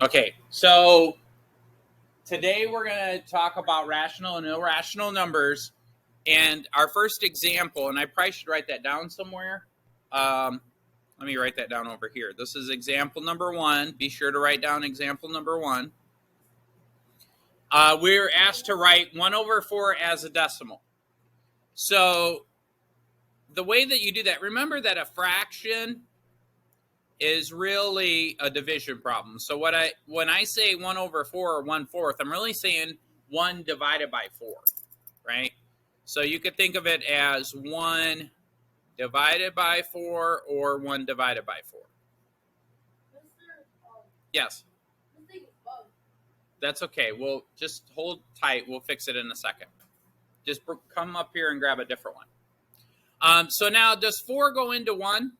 Okay, so today we're going to talk about rational and irrational numbers. And our first example, and I probably should write that down somewhere. Let me write that down over here. This is example number 1. Be sure to write down example number 1. We're asked to write 1/4 as a decimal. So the way that you do that, remember that a fraction is really a division problem. So when I say 1/4 or 1/4, I'm really saying 1 divided by 4, right? So you could think of it as 1 divided by 4 or 1 divided by 4. Yes. That's okay. We'll just hold tight. We'll fix it in a second. Just come up here and grab a different one. So now, does 4 go into 1?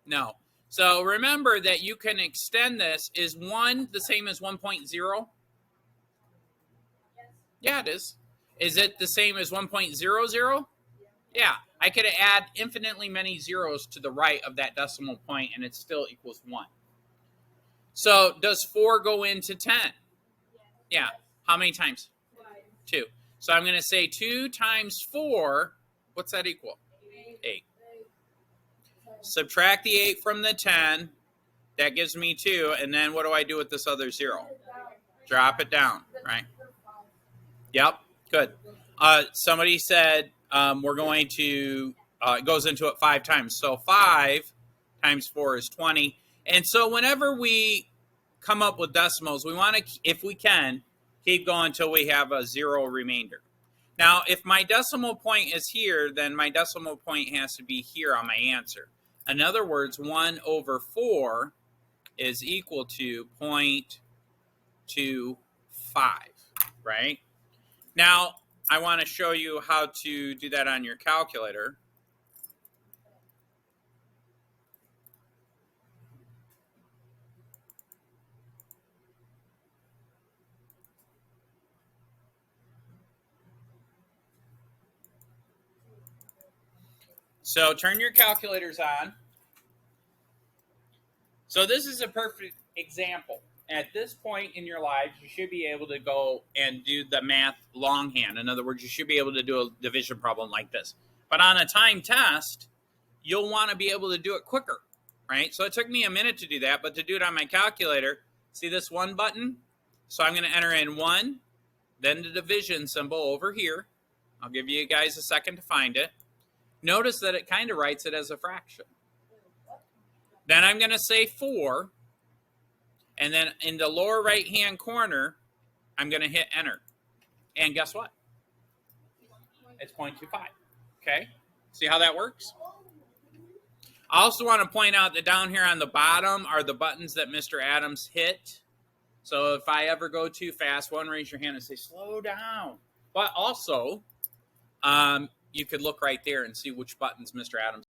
No. So remember that you can extend this. Is 1 the same as 1.0? Yeah, it is. Is it the same as 1.00? Yeah. I could add infinitely many zeros to the right of that decimal point, and it still equals 1. So does 4 go into 10? Yeah. How many times? 2. So I'm going to say 2 times 4. What's that equal? 8. Subtract the 8 from the 10. That gives me 2. And then what do I do with this other 0? Drop it down, right? Yep. Good. Somebody said we're going to, it goes into it 5 times. So 5 times 4 is 20. And so whenever we come up with decimals, we want to, if we can, keep going until we have a 0 remainder. Now, if my decimal point is here, then my decimal point has to be here on my answer. In other words, 1/4 is equal to 0.25, right? Now, I want to show you how to do that on your calculator. So turn your calculators on. So this is a perfect example. At this point in your lives, you should be able to go and do the math longhand. In other words, you should be able to do a division problem like this. But on a timed test, you'll want to be able to do it quicker, right? So it took me a minute to do that, but to do it on my calculator, see this 1 button? So I'm going to enter in 1, then the division symbol over here. I'll give you guys a second to find it. Notice that it kind of writes it as a fraction. Then I'm going to say 4. And then in the lower right-hand corner, I'm going to hit enter. And guess what? It's 0.25. Okay? See how that works? I also want to point out that down here on the bottom are the buttons that Mr. Adams hit. So if I ever go too fast, raise your hand and say, slow down. But also, you could look right there and see which buttons Mr. Adams